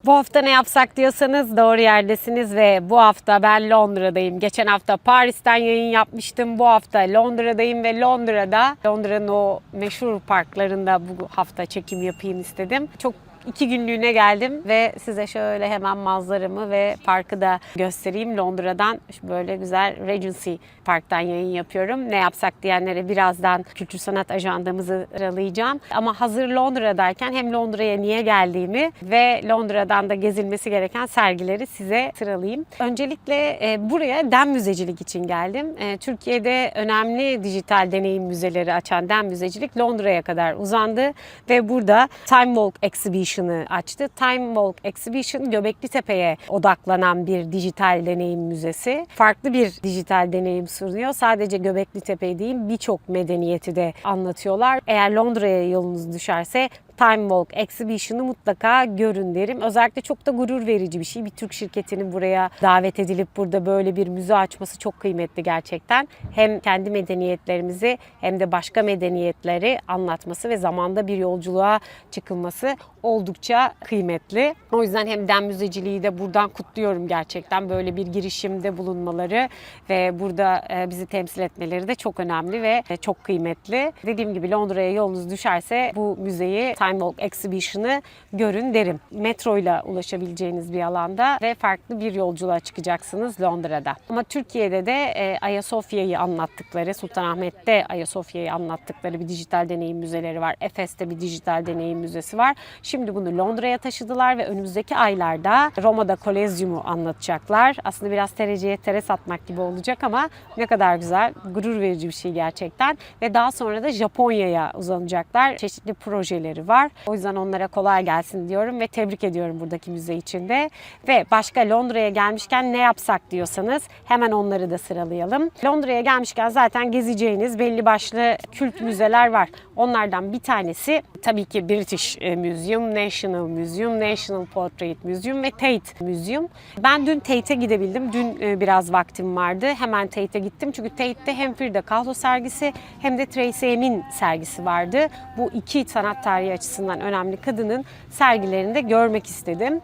Bu hafta ne yapsak diyorsanız doğru yerdesiniz ve bu hafta ben Londra'dayım. Geçen hafta Paris'ten yayın yapmıştım. Bu hafta Londra'dayım ve Londra'nın o meşhur parklarında bu hafta çekim yapayım istedim. Çok 2 günlüğüne geldim ve size şöyle hemen manzaramı ve parkı da göstereyim. Londra'dan böyle güzel Regency Park'tan yayın yapıyorum. Ne yapsak diyenlere birazdan kültür sanat ajandamızı sıralayacağım. Ama hazır Londra'dayken hem Londra'ya niye geldiğimi ve Londra'dan da gezilmesi gereken sergileri size sıralayayım. Öncelikle buraya Dem Müzecilik için geldim. Türkiye'de önemli dijital deneyim müzeleri açan Dem Müzecilik Londra'ya kadar uzandı ve burada Time Walk Exhibition'ı açtı. Time Walk Exhibition Göbeklitepe'ye odaklanan bir dijital deneyim müzesi. Farklı bir dijital deneyim sunuyor. Sadece Göbeklitepe değil, birçok medeniyeti de anlatıyorlar. Eğer Londra'ya yolunuz düşerse Time Walk Exhibition'ı mutlaka görün derim. Özellikle çok da gurur verici bir şey. Bir Türk şirketinin buraya davet edilip burada böyle bir müze açması çok kıymetli gerçekten. Hem kendi medeniyetlerimizi hem de başka medeniyetleri anlatması ve zamanda bir yolculuğa çıkılması oldukça kıymetli. O yüzden hem Dem Müzeciliği de buradan kutluyorum gerçekten. Böyle bir girişimde bulunmaları ve burada bizi temsil etmeleri de çok önemli ve çok kıymetli. Dediğim gibi Londra'ya yolunuz düşerse bu müzeyi Time Walk Exhibition'ı görün derim. Metro ile ulaşabileceğiniz bir alanda ve farklı bir yolculuğa çıkacaksınız Londra'da. Ama Türkiye'de de Ayasofya'yı anlattıkları, Sultanahmet'te Ayasofya'yı anlattıkları bir dijital deneyim müzeleri var. Efes'te bir dijital deneyim müzesi var. Şimdi bunu Londra'ya taşıdılar ve önümüzdeki aylarda Roma'da Kolezyum'u anlatacaklar. Aslında biraz tereciye tere satmak gibi olacak ama ne kadar güzel, gurur verici bir şey gerçekten. Ve daha sonra da Japonya'ya uzanacaklar. Çeşitli projeleri var. O yüzden onlara kolay gelsin diyorum ve tebrik ediyorum buradaki müze için de. Ve başka Londra'ya gelmişken ne yapsak diyorsanız hemen onları da sıralayalım. Londra'ya gelmişken zaten gezeceğiniz belli başlı kült müzeler var. Onlardan bir tanesi tabii ki British Museum, National Museum, National Portrait Museum ve Tate Museum. Ben dün Tate'e gidebildim. Dün biraz vaktim vardı. Hemen Tate'e gittim. Çünkü Tate'te hem Frida Kahlo sergisi hem de Tracey Emin sergisi vardı. Bu iki sanat tarihi açısından önemli kadının sergilerini de görmek istedim.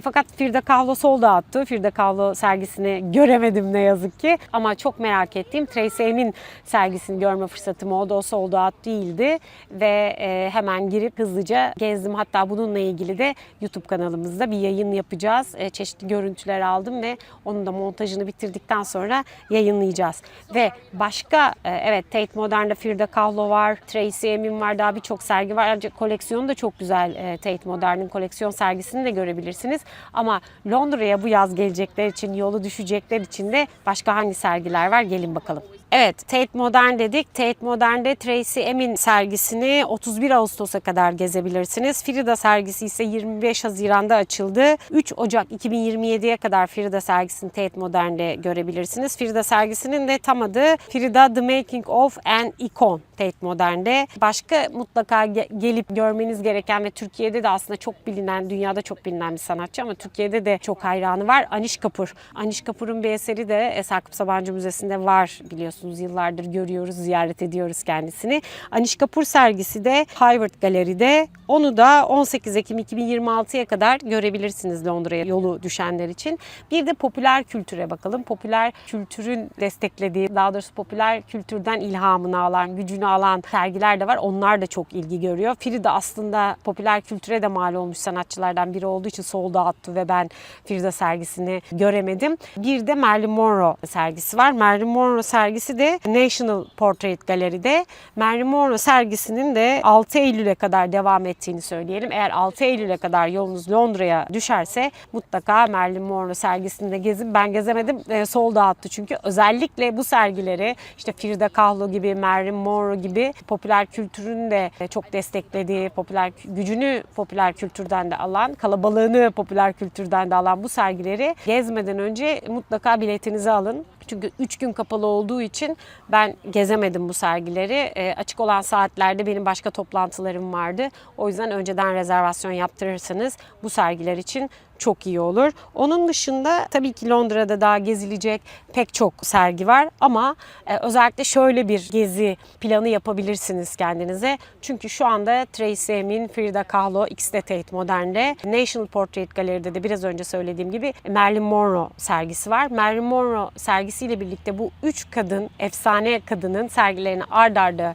Fakat Frida Kahlo sold out'tu. Frida Kahlo sergisini göremedim ne yazık ki. Ama çok merak ettiğim Tracey Emin sergisini görme fırsatım oldu. O sold out değildi. Ve hemen girip hızlıca gezdim. Hatta bununla ilgili de YouTube kanalımızda bir yayın yapacağız. Çeşitli görüntüler aldım ve onun da montajını bitirdikten sonra yayınlayacağız. Ve başka evet Tate Modern'de Frida Kahlo var, Tracey Emin var, daha birçok sergi var. Ayrıca koleksiyonu da çok güzel. Tate Modern'in koleksiyon sergisini de görebilirsiniz. Ama Londra'ya bu yaz gelecekler için, yolu düşecekler için de başka hangi sergiler var? Gelin bakalım. Evet, Tate Modern dedik. Tate Modern'de Tracey Emin sergisini 31 Ağustos'a kadar gezebilirsiniz. Frida sergisi ise 25 Haziran'da açıldı. 3 Ocak 2027'ye kadar Frida sergisini Tate Modern'de görebilirsiniz. Frida sergisinin de tam adı Frida The Making of an Icon Tate Modern'de. Başka mutlaka gelip görmeniz gereken ve Türkiye'de de aslında çok bilinen, dünyada çok bilinen bir sanatçı ama Türkiye'de de çok hayranı var. Anish Kapoor. Anish Kapoor'un bir eseri de Sakıp Sabancı Müzesi'nde var biliyorsunuz. Yıllardır görüyoruz, ziyaret ediyoruz kendisini. Anish Kapoor sergisi de Harvard Gallery'de. Onu da 18 Ekim 2026'ya kadar görebilirsiniz Londra'ya yolu düşenler için. Bir de popüler kültüre bakalım. Popüler kültürün desteklediği, daha doğrusu popüler kültürden ilhamını alan, gücünü alan sergiler de var. Onlar da çok ilgi görüyor. Frida aslında popüler kültüre de mal olmuş sanatçılardan biri olduğu için sold out'tu ve ben Frida sergisini göremedim. Bir de Marilyn Monroe sergisi var. Marilyn Monroe sergisi de National Portrait Gallery'de. Marilyn Monroe sergisinin de 6 Eylül'e kadar devam ettiğini söyleyelim. Eğer 6 Eylül'e kadar yolunuz Londra'ya düşerse mutlaka Marilyn Monroe sergisini de gezin. Ben gezemedim. Sold out'tu çünkü. Özellikle bu sergileri işte Frida Kahlo gibi, Marilyn Monroe gibi popüler kültürün de çok desteklediği, gücünü popüler kültürden de alan, kalabalığını popüler kültürden de alan bu sergileri gezmeden önce mutlaka biletinizi alın. Çünkü 3 gün kapalı olduğu için ben gezemedim bu sergileri. Açık olan saatlerde benim başka toplantılarım vardı. O yüzden önceden rezervasyon yaptırırsanız bu sergiler için çok iyi olur. Onun dışında tabii ki Londra'da daha gezilecek pek çok sergi var ama özellikle şöyle bir gezi planı yapabilirsiniz kendinize. Çünkü şu anda Tracey Emin, Frida Kahlo, ikisi de Tate Modern'de. National Portrait Gallery'de de biraz önce söylediğim gibi Marilyn Monroe sergisi var. Marilyn Monroe sergisiyle birlikte bu 3 kadın, efsane kadının sergilerini ard arda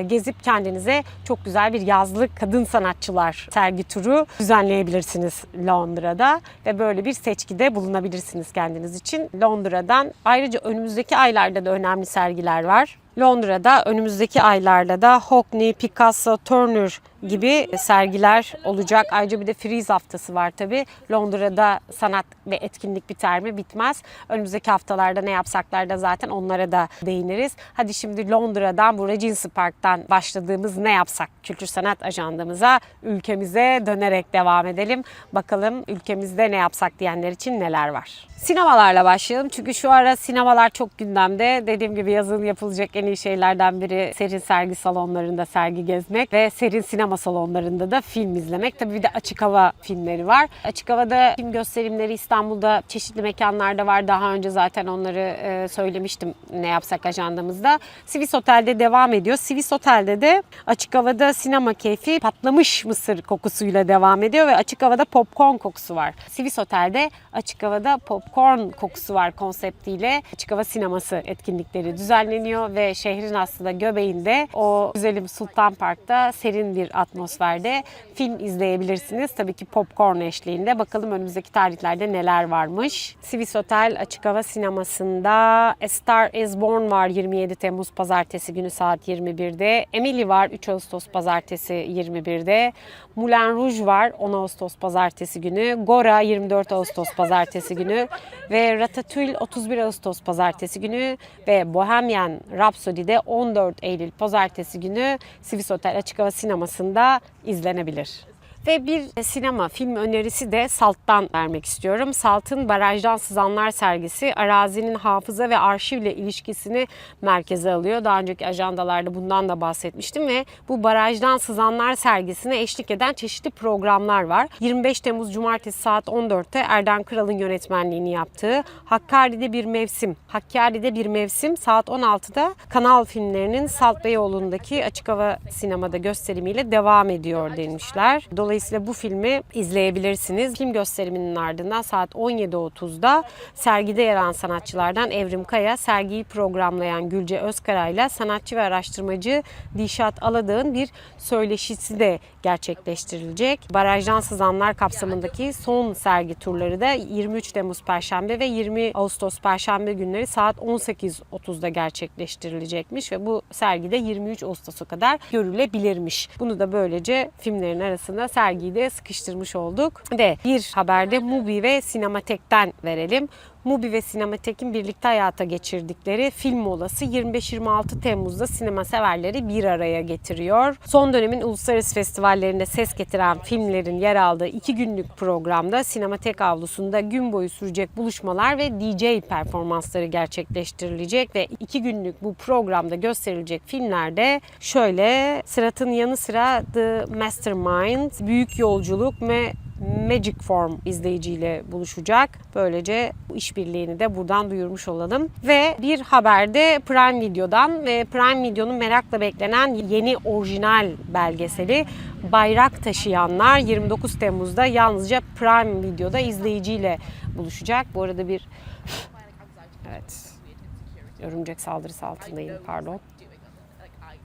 gezip kendinize çok güzel bir yazlık kadın sanatçılar sergi turu düzenleyebilirsiniz Londra'da ve böyle bir seçkide bulunabilirsiniz kendiniz için. Londra'dan ayrıca önümüzdeki aylarda da önemli sergiler var. Londra'da önümüzdeki aylarda da Hockney, Picasso, Turner gibi sergiler olacak. Ayrıca bir de Frieze haftası var tabii. Londra'da sanat ve etkinlik biter mi? Bitmez. Önümüzdeki haftalarda ne yapsaklar da zaten onlara da değiniriz. Hadi şimdi Londra'dan, bu Regency Park'tan başladığımız ne yapsak kültür sanat ajandamıza, ülkemize dönerek devam edelim. Bakalım ülkemizde ne yapsak diyenler için neler var. Sinemalarla başlayalım çünkü şu ara sinemalar çok gündemde. Dediğim gibi yazın yapılacak en iyi şeylerden biri serin sergi salonlarında sergi gezmek ve serin sinema salonlarında da film izlemek. Tabii bir de açık hava filmleri var. Açık havada film gösterimleri İstanbul'da çeşitli mekanlarda var. Daha önce zaten onları söylemiştim ne yapsak ajandamızda. Swiss Otel'de devam ediyor. Swiss Otel'de de açık havada sinema keyfi patlamış mısır kokusuyla devam ediyor ve açık havada popcorn kokusu var. Swiss Otel'de açık havada popcorn kokusu var konseptiyle açık hava sineması etkinlikleri düzenleniyor ve şehrin aslında göbeğinde o güzelim Sultan Park'ta serin bir atmosferde film izleyebilirsiniz. Tabii ki popcorn eşliğinde. Bakalım önümüzdeki tarihlerde neler varmış. Swiss Hotel açık hava sinemasında A Star Is Born var 27 Temmuz Pazartesi günü saat 21'de. Emily var 3 Ağustos Pazartesi 21'de. Moulin Rouge var 10 Ağustos Pazartesi günü. Gora 24 Ağustos Pazartesi günü ve Ratatouille 31 Ağustos Pazartesi günü ve Bohemian Rhapsody'de 14 Eylül Pazartesi günü Swiss Hotel Açık Hava Sineması'nda izlenebilir. Ve bir sinema film önerisi de Salt'tan vermek istiyorum. Salt'ın Barajdan Sızanlar sergisi arazinin hafıza ve arşivle ilişkisini merkeze alıyor. Daha önceki ajandalarda bundan da bahsetmiştim ve bu Barajdan Sızanlar sergisine eşlik eden çeşitli programlar var. 25 Temmuz Cumartesi saat 14'te Erden Kral'ın yönetmenliğini yaptığı Hakkari'de bir mevsim saat 16'da Kanal Filmlerinin Salt Beyoğlu'ndaki açık hava sinemada gösterimiyle devam ediyor demişler. Dolayısıyla bu filmi izleyebilirsiniz. Film gösteriminin ardından saat 17.30'da sergide yer alan sanatçılardan Evrim Kaya, sergiyi programlayan Gülce Özkara ile sanatçı ve araştırmacı Dişat Aladağ'ın bir söyleşisi de gerçekleştirilecek. Barajdan Sızanlar kapsamındaki son sergi turları da 23 Temmuz Perşembe ve 20 Ağustos Perşembe günleri saat 18.30'da gerçekleştirilecekmiş ve bu sergide 23 Ağustos'a kadar görülebilirmiş. Bunu da böylece filmlerin arasında sergiyi de sıkıştırmış olduk. Ve bir haberde Mubi ve Sinematek'ten verelim. Mubi ve Sinematek'in birlikte hayata geçirdikleri film molası 25-26 Temmuz'da sinema severleri bir araya getiriyor. Son dönemin uluslararası festivallerinde ses getiren filmlerin yer aldığı 2 günlük programda Sinematek avlusunda gün boyu sürecek buluşmalar ve DJ performansları gerçekleştirilecek ve 2 günlük bu programda gösterilecek filmlerde şöyle Sırat'ın yanı sıra The Mastermind, Büyük Yolculuk ve Magic Form izleyiciyle buluşacak. Böylece bu işbirliğini de buradan duyurmuş olalım. Ve bir haberde Prime Video'dan ve Prime Video'nun merakla beklenen yeni orijinal belgeseli Bayrak Taşıyanlar 29 Temmuz'da yalnızca Prime Video'da izleyiciyle buluşacak. Bu arada bir örümcek saldırısı altındayım, pardon.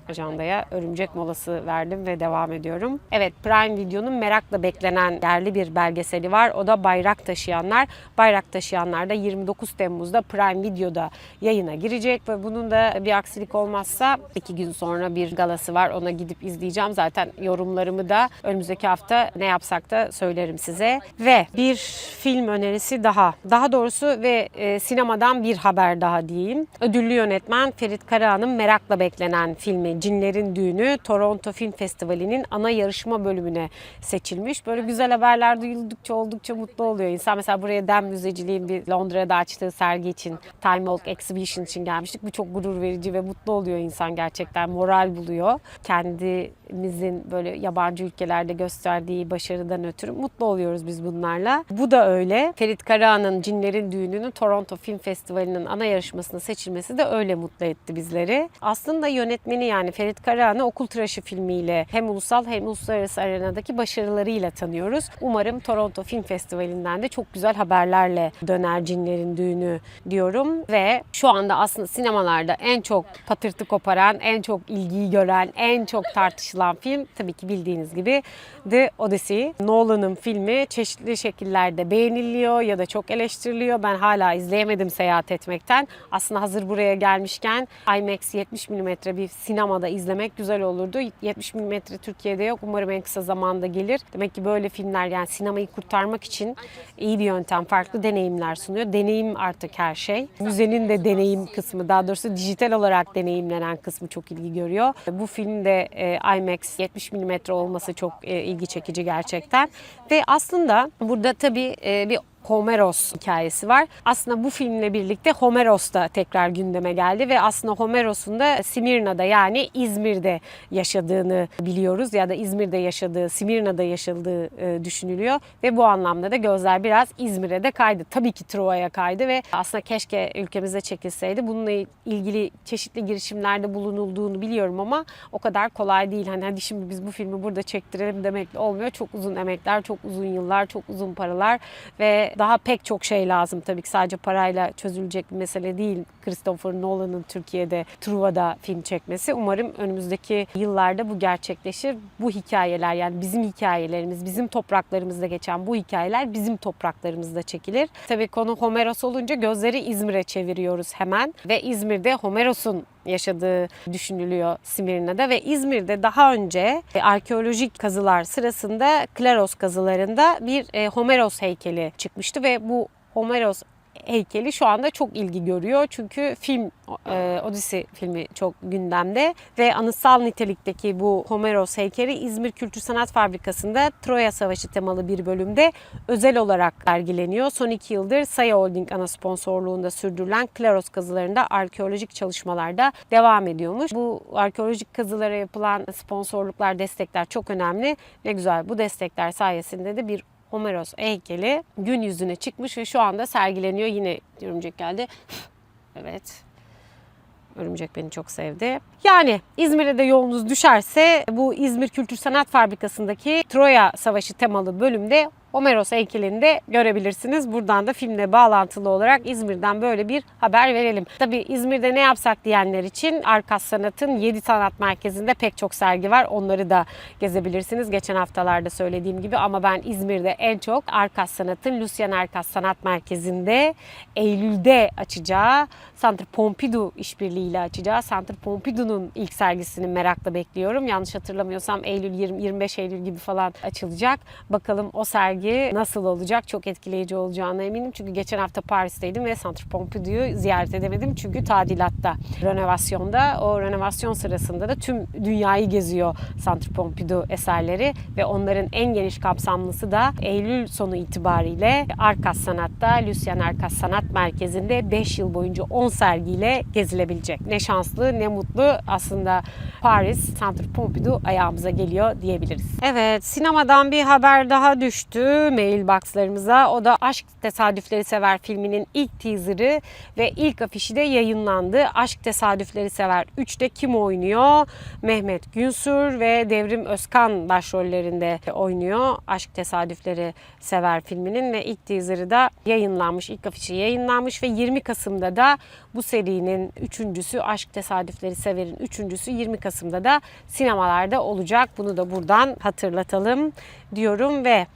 Ajandaya örümcek molası verdim ve devam ediyorum. Evet, Prime Video'nun merakla beklenen yerli bir belgeseli var. O da Bayrak Taşıyanlar. Bayrak Taşıyanlar da 29 Temmuz'da Prime Video'da yayına girecek ve bunun da bir aksilik olmazsa 2 gün sonra bir galası var. Ona gidip izleyeceğim. Zaten yorumlarımı da önümüzdeki hafta ne yapsak da söylerim size. Ve bir film önerisi daha. Daha doğrusu ve sinemadan bir haber daha diyeyim. Ödüllü yönetmen Ferit Karahan'ın merakla beklenen filmi Cinlerin Düğünü Toronto Film Festivali'nin ana yarışma bölümüne seçilmiş. Böyle güzel haberler duyuldukça oldukça mutlu oluyor insan. Mesela buraya Dem Müzeciliğin bir Londra'da açtığı sergi için, Time Walk Exhibition için gelmiştik. Bu çok gurur verici ve mutlu oluyor insan, gerçekten moral buluyor. Kendimizin böyle yabancı ülkelerde gösterdiği başarıdan ötürü mutlu oluyoruz biz bunlarla. Bu da öyle. Ferit Karahan'ın Cinlerin Düğünü'nün Toronto Film Festivali'nin ana yarışmasına seçilmesi de öyle mutlu etti bizleri. Aslında yönetmeni, yani Ferit Karahan'ı Okul Tıraşı filmiyle hem ulusal hem uluslararası arenadaki başarılarıyla tanıyoruz. Umarım Toronto Film Festivali'nden de çok güzel haberlerle döner Cinlerin Düğünü diyorum. Ve şu anda aslında sinemalarda en çok patırtı koparan, en çok ilgiyi gören, en çok tartışılan film tabii ki bildiğiniz gibi The Odyssey. Nolan'ın filmi çeşitli şekillerde beğeniliyor ya da çok eleştiriliyor. Ben hala izleyemedim seyahat etmekten. Aslında hazır buraya gelmişken IMAX 70 mm bir sinemada izlemek güzel olurdu. 70 mm Türkiye'de yok. Umarım en kısa zamanda gelir. Demek ki böyle filmler, yani sinemayı kurtarmak için iyi bir yöntem, farklı deneyimler sunuyor. Deneyim artık her şey. Müzenin de deneyim kısmı, daha doğrusu dijital olarak deneyimlenen kısmı çok ilgi görüyor. Bu filmde IMAX 70 mm olması çok ilgi çekici gerçekten. Ve aslında burada tabii bir Homeros hikayesi var. Aslında bu filmle birlikte Homeros da tekrar gündeme geldi ve aslında Homeros'un da Simirna'da, yani İzmir'de yaşadığını biliyoruz ya da İzmir'de yaşadığı, Simirna'da yaşadığı düşünülüyor ve bu anlamda da gözler biraz İzmir'e de kaydı. Tabii ki Truva'ya kaydı ve aslında keşke ülkemize çekilseydi. Bununla ilgili çeşitli girişimlerde bulunulduğunu biliyorum ama o kadar kolay değil. Hadi şimdi biz bu filmi burada çektirelim demekle olmuyor. Çok uzun emekler, çok uzun yıllar, çok uzun paralar ve daha pek çok şey lazım. Tabii ki sadece parayla çözülecek bir mesele değil Christopher Nolan'ın Türkiye'de Truva'da film çekmesi. Umarım önümüzdeki yıllarda bu gerçekleşir. Bu hikayeler, yani bizim hikayelerimiz, bizim topraklarımızda geçen bu hikayeler bizim topraklarımızda çekilir. Tabii konu Homeros olunca gözleri İzmir'e çeviriyoruz hemen ve İzmir'de Homeros'un yaşadığı düşünülüyor Simirna'da ve İzmir'de daha önce arkeolojik kazılar sırasında Klaros kazılarında bir Homeros heykeli çıkmıştı ve bu Homeros heykeli şu anda çok ilgi görüyor. Çünkü film Odyssey filmi çok gündemde ve anıtsal nitelikteki bu Homeros heykeli İzmir Kültür Sanat Fabrikası'nda Troya Savaşı temalı bir bölümde özel olarak sergileniyor. Son 2 yıldır Saya Holding ana sponsorluğunda sürdürülen Klaros kazılarında arkeolojik çalışmalarda devam ediyormuş. Bu arkeolojik kazılara yapılan sponsorluklar, destekler çok önemli. Ne güzel, bu destekler sayesinde de bir Homeros heykeli gün yüzüne çıkmış ve şu anda sergileniyor. Yine örümcek geldi. Evet. Örümcek beni çok sevdi. Yani İzmir'e de yolunuz düşerse bu İzmir Kültür Sanat Fabrikası'ndaki Troya Savaşı temalı bölümde Homeros heykelini de görebilirsiniz. Buradan da filmle bağlantılı olarak İzmir'den böyle bir haber verelim. Tabii İzmir'de ne yapsak diyenler için Arkas Sanat'ın 7 sanat merkezinde pek çok sergi var. Onları da gezebilirsiniz. Geçen haftalarda söylediğim gibi, ama ben İzmir'de en çok Arkas Sanat'ın Lucien Arkas Sanat Merkezi'nde Eylül'de açacağı, Centre Pompidou işbirliğiyle açacağı Centre Pompidou'nun ilk sergisini merakla bekliyorum. Yanlış hatırlamıyorsam Eylül 25 Eylül gibi falan açılacak. Bakalım o sergi nasıl olacak? Çok etkileyici olacağına eminim. Çünkü geçen hafta Paris'teydim ve Centre Pompidou'yu ziyaret edemedim. Çünkü tadilatta, renovasyonda. O renovasyon sırasında da tüm dünyayı geziyor Centre Pompidou eserleri ve onların en geniş kapsamlısı da Eylül sonu itibariyle Arkas Sanat'ta, Lucien Arkas Sanat Merkezi'nde 5 yıl boyunca 10 sergiyle gezilebilecek. Ne şanslı, ne mutlu. Aslında Paris, Centre Pompidou ayağımıza geliyor diyebiliriz. Evet, sinemadan bir haber daha düştü mailboxlarımıza. O da Aşk Tesadüfleri Sever filminin ilk teaserı ve ilk afişi de yayınlandı. Aşk Tesadüfleri Sever 3'te kim oynuyor? Mehmet Günsür ve Devrim Özkan başrollerinde oynuyor. Aşk Tesadüfleri Sever filminin ve ilk teaserı da yayınlanmış. İlk afişi yayınlanmış ve 20 Kasım'da da bu serinin üçüncüsü, Aşk Tesadüfleri Sever'in üçüncüsü 20 Kasım'da da sinemalarda olacak. Bunu da buradan hatırlatalım diyorum ve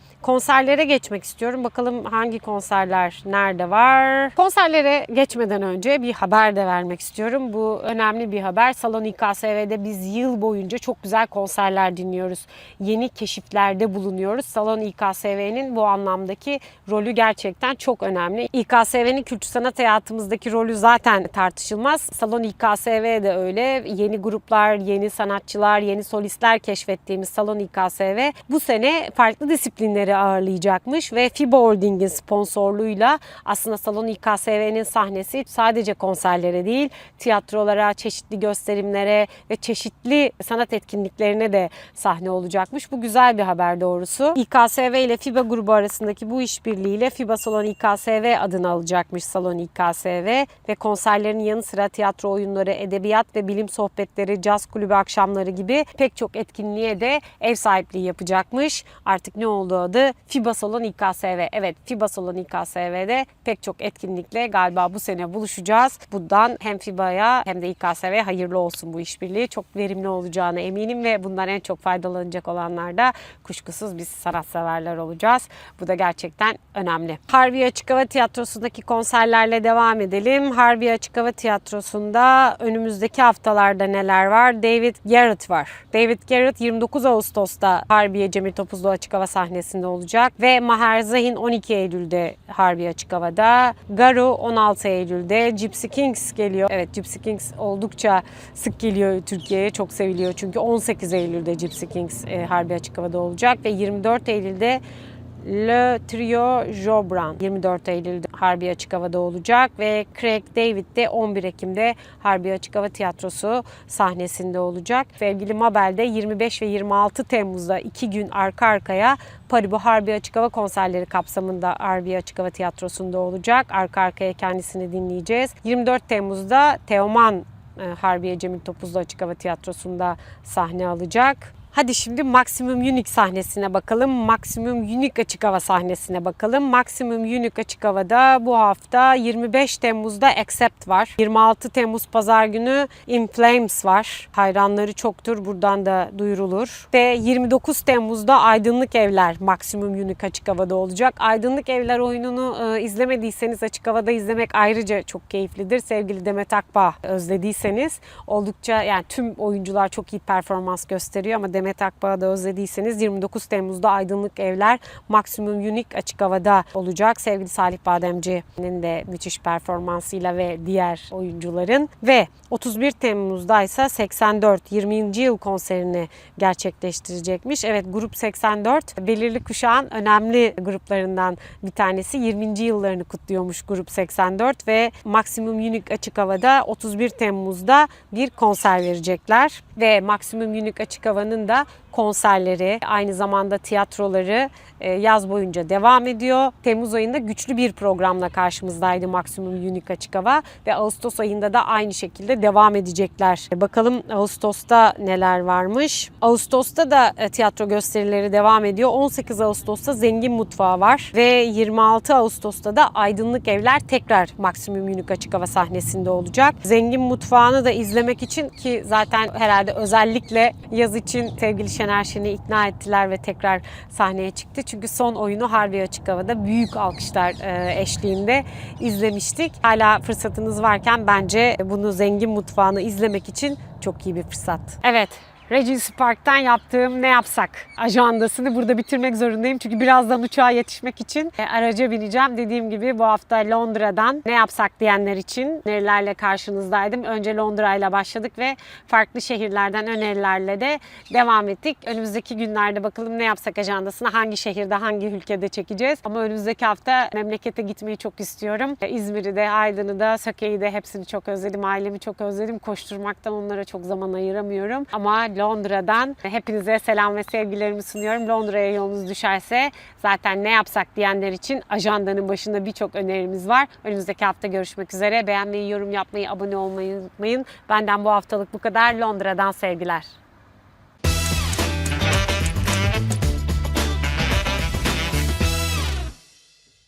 konserlere geçmek istiyorum. Bakalım hangi konserler nerede var? Konserlere geçmeden önce bir haber de vermek istiyorum. Bu önemli bir haber. Salon İKSV'de biz yıl boyunca çok güzel konserler dinliyoruz. Yeni keşiflerde bulunuyoruz. Salon İKSV'nin bu anlamdaki rolü gerçekten çok önemli. İKSV'nin kültür sanat hayatımızdaki rolü zaten tartışılmaz. Salon İKSV de öyle. Yeni gruplar, yeni sanatçılar, yeni solistler keşfettiğimiz Salon İKSV bu sene farklı disiplinleri ağırlayacakmış ve FIBA Holding'in sponsorluğuyla aslında Salon İKSV'nin sahnesi sadece konserlere değil, tiyatrolara, çeşitli gösterimlere ve çeşitli sanat etkinliklerine de sahne olacakmış. Bu güzel bir haber doğrusu. İKSV ile FIBA grubu arasındaki bu işbirliğiyle FIBA Salon İKSV adını alacakmış Salon İKSV ve konserlerin yanı sıra tiyatro oyunları, edebiyat ve bilim sohbetleri, caz kulübü akşamları gibi pek çok etkinliğe de ev sahipliği yapacakmış. Artık ne oldu adı? FIBA Salon İKSV. Evet, FIBA Salon İKSV'de pek çok etkinlikle galiba bu sene buluşacağız. Bundan hem FIBA'ya hem de İKSV'ye hayırlı olsun bu işbirliği. Çok verimli olacağına eminim ve bundan en çok faydalanacak olanlar da kuşkusuz biz sanatseverler olacağız. Bu da gerçekten önemli. Harbiye Açık Hava Tiyatrosu'ndaki konserlerle devam edelim. Harbiye Açık Hava Tiyatrosu'nda önümüzdeki haftalarda neler var? David Garrett var. David Garrett 29 Ağustos'ta Harbiye Cemil Topuzlu Açık Hava sahnesinde olacak ve Maher Zahin 12 Eylül'de Harbiye Açık Hava'da. Garu 16 Eylül'de. Gypsy Kings geliyor. Evet, Gypsy Kings oldukça sık geliyor Türkiye'ye. Çok seviliyor çünkü 18 Eylül'de Gypsy Kings Harbiye Açık Hava'da olacak ve 24 Eylül'de Le Trio Jobran 24 Eylül'de Harbiye Açık Hava'da olacak ve Craig David de 11 Ekim'de Harbiye Açık Hava Tiyatrosu sahnesinde olacak. Sevgili Mabel de 25 ve 26 Temmuz'da 2 gün arka arkaya Paribu Harbiye Açık Hava konserleri kapsamında Harbiye Açık Hava Tiyatrosu'nda olacak. Arka arkaya kendisini dinleyeceğiz. 24 Temmuz'da Teoman Harbiye Cemil Topuzlu Açık Hava Tiyatrosu'nda sahne alacak. Hadi şimdi Maximum Unique sahnesine bakalım. Maximum Unique Açık Hava sahnesine bakalım. Maximum Unique Açık Hava'da bu hafta 25 Temmuz'da Accept var. 26 Temmuz Pazar günü In Flames var. Hayranları çoktur. Buradan da duyurulur. Ve 29 Temmuz'da Aydınlık Evler Maximum Unique Açık Hava'da olacak. Aydınlık Evler oyununu izlemediyseniz açık havada izlemek ayrıca çok keyiflidir. Sevgili Demet Akbağ özlediyseniz oldukça, yani tüm oyuncular çok iyi performans gösteriyor ama Demet Akbağ'ı da özlediyseniz 29 Temmuz'da Aydınlık Evler Maximum Unique Açık Hava'da olacak. Sevgili Salih Bademci'nin de müthiş performansıyla ve diğer oyuncuların ve 31 Temmuz'da ise 84 20. yıl konserini gerçekleştirecekmiş. Evet, Grup 84 belirli kuşağın önemli gruplarından bir tanesi. 20. yıllarını kutluyormuş Grup 84 ve Maximum Unique Açık Hava'da 31 Temmuz'da bir konser verecekler ve Maximum Unique Açık Hava'nın da konserleri, aynı zamanda tiyatroları yaz boyunca devam ediyor. Temmuz ayında güçlü bir programla karşımızdaydı Maximum Unique Açık Hava ve Ağustos ayında da aynı şekilde devam edecekler. Bakalım Ağustos'ta neler varmış. Ağustos'ta da tiyatro gösterileri devam ediyor. 18 Ağustos'ta Zengin Mutfağı var ve 26 Ağustos'ta da Aydınlık Evler tekrar Maximum Unique Açık Hava sahnesinde olacak. Zengin Mutfağı'nı da izlemek için, ki zaten herhalde özellikle yaz için sevgili Şener Şen'i ikna ettiler ve tekrar sahneye çıktı. Çünkü son oyunu Harbiye Açık Hava'da büyük alkışlar eşliğinde izlemiştik. Hala fırsatınız varken bence bunu Zengin Mutfağı'nı izlemek için çok iyi bir fırsat. Evet. Regency Park'tan yaptığım Ne Yapsak ajandasını burada bitirmek zorundayım. Çünkü birazdan uçağa yetişmek için araca bineceğim. Dediğim gibi bu hafta Londra'dan ne yapsak diyenler için önerilerle karşınızdaydım. Önce Londra ile başladık ve farklı şehirlerden önerilerle de devam ettik. Önümüzdeki günlerde bakalım ne yapsak ajandasını hangi şehirde, hangi ülkede çekeceğiz. Ama önümüzdeki hafta memlekete gitmeyi çok istiyorum. İzmir'i de, Aydın'ı da, Söke'yi de hepsini çok özledim. Ailemi çok özledim. Koşturmaktan onlara çok zaman ayıramıyorum. Ama Londra'dan hepinize selam ve sevgilerimi sunuyorum. Londra'ya yolunuz düşerse zaten ne yapsak diyenler için ajandanın başında birçok önerimiz var. Önümüzdeki hafta görüşmek üzere. Beğenmeyi, yorum yapmayı, abone olmayı unutmayın. Benden bu haftalık bu kadar. Londra'dan sevgiler.